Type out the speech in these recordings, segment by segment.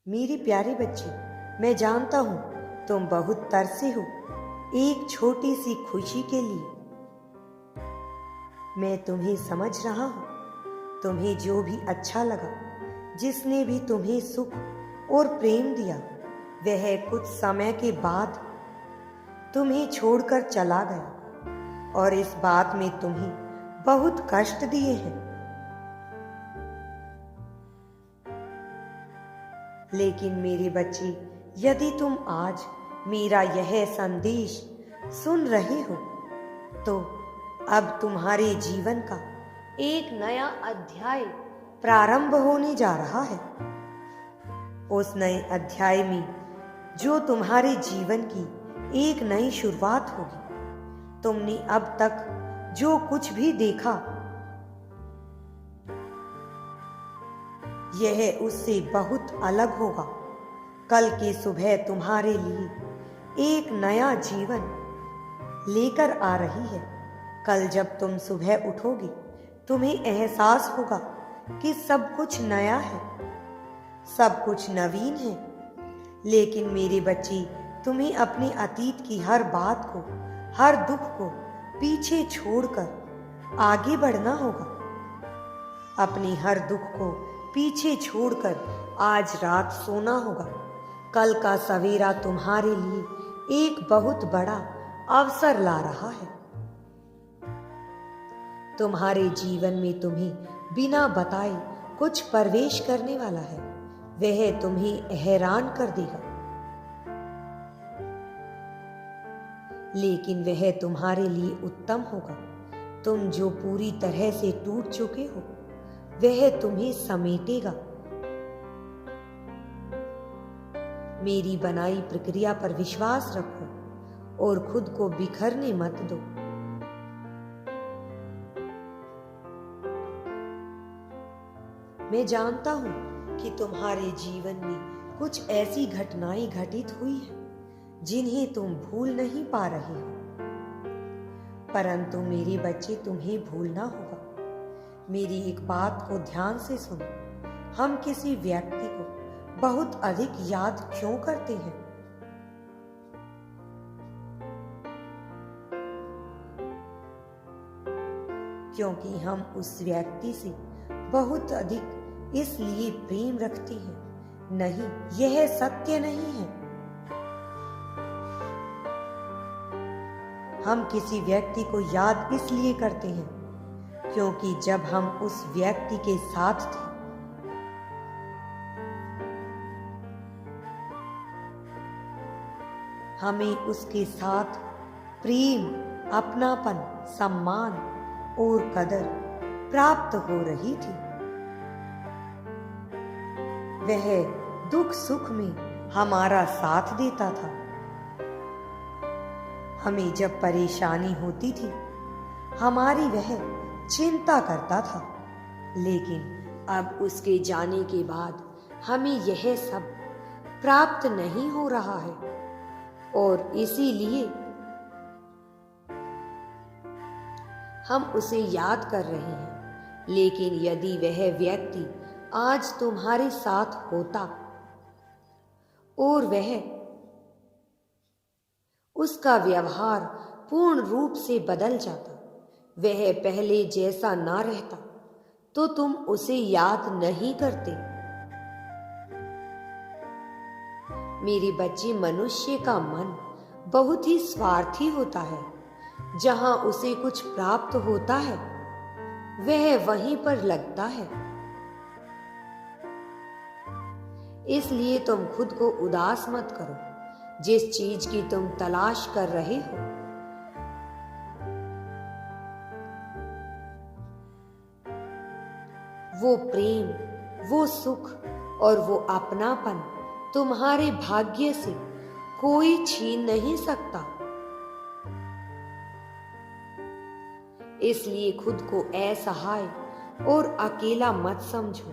मेरी प्यारी बच्ची, मैं जानता हूँ तुम बहुत तरसे हो एक छोटी सी खुशी के लिए। मैं तुम्हें समझ रहा हूँ। तुम्हें जो भी अच्छा लगा, जिसने भी तुम्हें सुख और प्रेम दिया, वह कुछ समय के बाद तुम्हें छोड़कर चला गया और इस बात में तुम्हें बहुत कष्ट दिए हैं। लेकिन मेरे बच्चे, यदि तुम आज मेरा यह संदेश सुन रहे हो, तो अब तुम्हारे जीवन का एक नया अध्याय प्रारंभ होने जा रहा है। उस नए अध्याय में जो तुम्हारे जीवन की एक नई शुरुआत होगी। तुमने अब तक जो कुछ भी देखा, यह उससे बहुत अलग होगा। कल की सुबह तुम्हारे लिए एक नया जीवन लेकर आ रही है। कल जब तुम सुबह उठोगे, तुम्हें एहसास होगा कि सब कुछ नया है, सब कुछ नवीन है। लेकिन मेरे बच्चे, तुम्हें अपने अतीत की हर बात को, हर दुख को पीछे छोड़कर आगे बढ़ना होगा। अपने हर दुख को पीछे छोड़कर आज रात सोना होगा। कल का सवेरा तुम्हारे लिए एक बहुत बड़ा अवसर ला रहा है। तुम्हारे जीवन में तुम्हें बिना बताए कुछ प्रवेश करने वाला है। वह तुम्हें हैरान कर देगा, लेकिन वह तुम्हारे लिए उत्तम होगा। तुम जो पूरी तरह से टूट चुके हो, वह तुम्हें समेटेगा। मेरी बनाई प्रक्रिया पर विश्वास रखो और खुद को बिखरने मत दो। मैं जानता हूं कि तुम्हारे जीवन में कुछ ऐसी घटनाएं घटित हुई हैं जिन्हें तुम भूल नहीं पा रहे हो, परंतु मेरे बच्चे, तुम्हें भूलना होगा। मेरी एक बात को ध्यान से सुनो। हम किसी व्यक्ति को बहुत अधिक याद क्यों करते हैं? क्योंकि हम उस व्यक्ति से बहुत अधिक इसलिए प्रेम रखते हैं। नहीं, यह सत्य नहीं है। हम किसी व्यक्ति को याद इसलिए करते हैं क्योंकि जब हम उस व्यक्ति के साथ थे, हमें उसके साथ प्रेम, अपनापन, सम्मान और कदर प्राप्त हो रही थी। वह दुख सुख में हमारा साथ देता था। हमें जब परेशानी होती थी, हमारी वह चिंता करता था। लेकिन अब उसके जाने के बाद हमें यह सब प्राप्त नहीं हो रहा है और इसीलिए हम उसे याद कर रहे हैं। लेकिन यदि वह व्यक्ति आज तुम्हारे साथ होता और वह उसका व्यवहार पूर्ण रूप से बदल जाता, वह पहले जैसा ना रहता, तो तुम उसे याद नहीं करते। मेरे बच्चे, मनुष्य का मन बहुत ही स्वार्थी होता है। जहां उसे कुछ प्राप्त होता है, वह वहीं पर लगता है। इसलिए तुम खुद को उदास मत करो। जिस चीज की तुम तलाश कर रहे हो, वो प्रेम, वो सुख और वो अपनापन तुम्हारे भाग्य से कोई छीन नहीं सकता। इसलिए खुद को असहाय और अकेला मत समझो।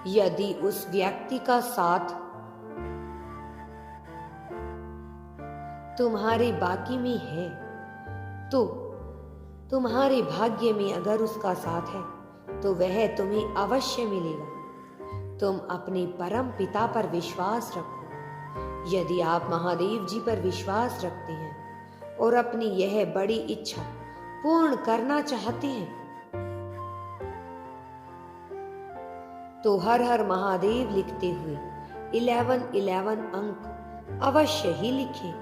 यदि उस व्यक्ति का साथ तुम्हारे बाकी में है, तो तुम्हारे भाग्य में अगर उसका साथ है, तो वह तुम्हें अवश्य मिलेगा। तुम अपने परम पिता पर विश्वास रखो। यदि आप महादेव जी पर विश्वास रखते हैं और अपनी यह बड़ी इच्छा पूर्ण करना चाहते हैं, तो हर हर महादेव लिखते हुए 1111 अंक अवश्य ही लिखें।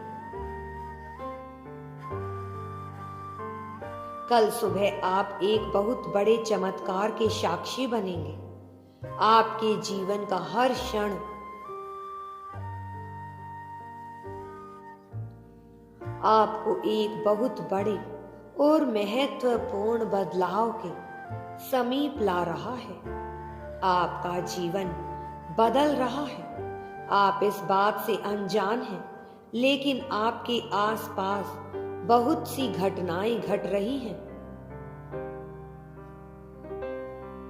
कल सुबह आप एक बहुत बड़े चमत्कार के साक्षी बनेंगे। आपके जीवन का हर क्षण आपको एक बहुत बड़े और महत्वपूर्ण बदलाव के समीप ला रहा है। आपका जीवन बदल रहा है। आप इस बात से अनजान हैं, लेकिन आपके आसपास बहुत सी घटनाएं घट रही हैं।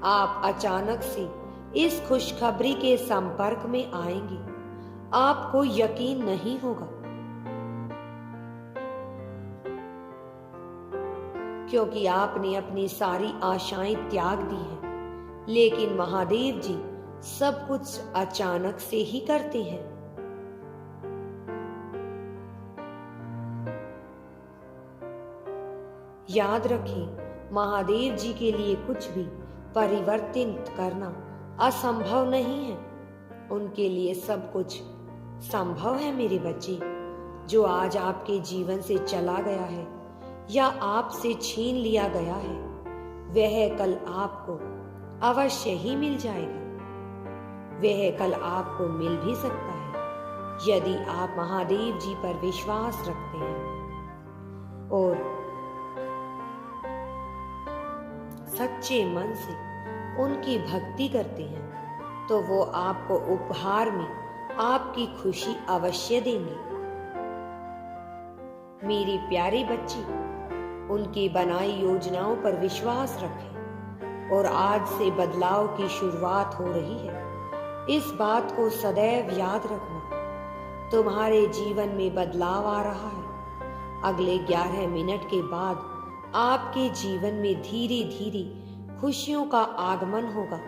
आप अचानक से इस खुशखबरी के संपर्क में आएंगे। आपको यकीन नहीं होगा, क्योंकि आपने अपनी सारी आशाएं त्याग दी हैं। लेकिन महादेव जी सब कुछ अचानक से ही करते हैं। याद रखें, महादेव जी के लिए कुछ भी परिवर्तित करना असंभव नहीं है। उनके लिए सब कुछ संभव है। मेरे बच्चे, जो आज आपके जीवन से चला गया है या आपसे छीन लिया गया है, वह कल आपको अवश्य ही मिल जाएगा। वह कल आपको मिल भी सकता है, यदि आप महादेव जी पर विश्वास रखते हैं और सच्चे मन से उनकी भक्ति करते हैं, तो वो आपको उपहार में आपकी खुशी अवश्य देंगे। मेरी प्यारी बच्ची, उनकी बनाई योजनाओं पर विश्वास रखें और आज से बदलाव की शुरुआत हो रही है। इस बात को सदैव याद रखना, तुम्हारे जीवन में बदलाव आ रहा है। अगले 11 मिनट के बाद आपके जीवन में धीरे धीरे खुशियों का आगमन होगा।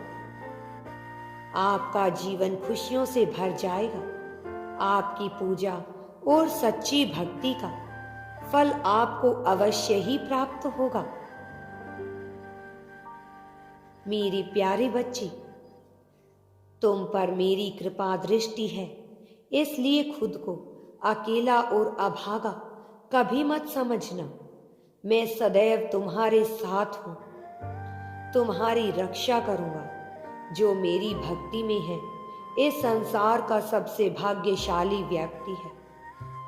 आपका जीवन खुशियों से भर जाएगा। आपकी पूजा और सच्ची भक्ति का फल आपको अवश्य ही प्राप्त होगा। मेरी प्यारी बच्ची, तुम पर मेरी कृपा दृष्टि है, इसलिए खुद को अकेला और अभागा कभी मत समझना। मैं सदैव तुम्हारे साथ हूं, तुम्हारी रक्षा करूंगा। जो मेरी भक्ति में है, इस संसार का सबसे भाग्यशाली व्यक्ति है।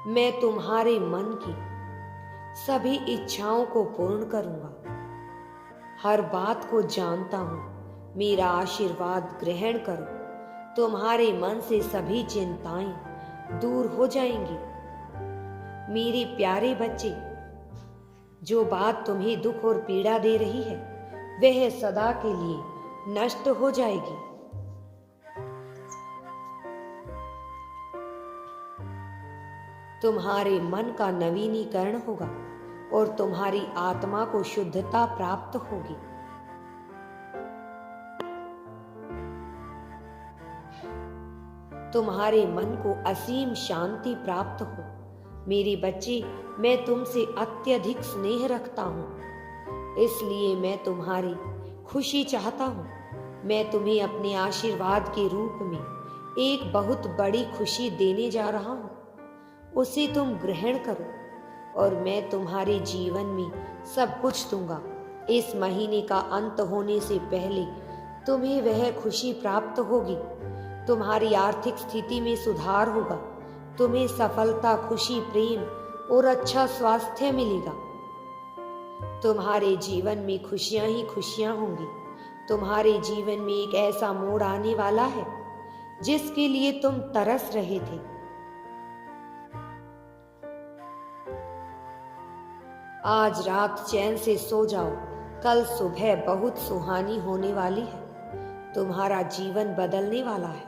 मैं तुम्हारे मन की सभी इच्छाओं को पूर्ण करूंगा। हर बात को जानता हूं। मेरा आशीर्वाद ग्रहण करो। तुम्हारे मन से सभी चिंताएं दूर हो जाएंगी। मेरे प्यारे बच्चे, जो बात तुम्हें दुख और पीड़ा दे रही है, वह सदा के लिए नष्ट हो जाएगी। तुम्हारे मन का नवीनीकरण होगा और तुम्हारी आत्मा को शुद्धता प्राप्त होगी। तुम्हारे मन को असीम शांति प्राप्त हो। मेरे बच्चे, मैं तुमसे अत्यधिक स्नेह रखता हूँ, इसलिए मैं तुम्हारी खुशी चाहता हूँ। मैं तुम्हें अपने आशीर्वाद के रूप में एक बहुत बड़ी खुशी देने जा रहा हूँ। उसे तुम ग्रहण करो और मैं तुम्हारे जीवन में सब कुछ दूंगा। इस महीने का अंत होने से पहले तुम्हें वह खुशी प्राप्त होगी। तुम्हारी आर्थिक स्थिति में सुधार होगा। तुम्हें सफलता, खुशी, प्रेम और अच्छा स्वास्थ्य मिलेगा। तुम्हारे जीवन में खुशियां ही खुशियां होंगी। तुम्हारे जीवन में एक ऐसा मोड़ आने वाला है जिसके लिए तुम तरस रहे थे। आज रात चैन से सो जाओ। कल सुबह बहुत सुहानी होने वाली है। तुम्हारा जीवन बदलने वाला है।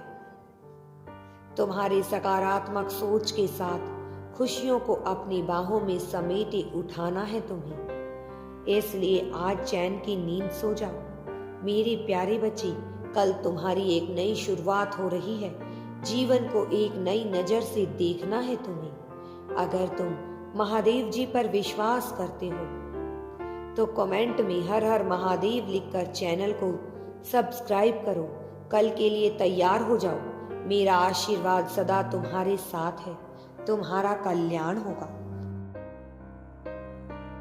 तुम्हारी सकारात्मक सोच के साथ खुशियों को अपनी बाहों में समेटे उठाना है तुम्हें। इसलिए आज चैन की नींद सो जाओ। मेरी प्यारी बच्ची, कल तुम्हारी एक नई शुरुआत हो रही है। जीवन को एक नई नजर से देखना है तुम्हें। अगर तुम महादेव जी पर विश्वास करते हो तो कमेंट में हर हर महादेव लिखकर चैनल को सब्सक्राइब करो। कल के लिए तैयार हो जाओ। मेरा आशीर्वाद सदा तुम्हारे साथ है। तुम्हारा कल्याण होगा।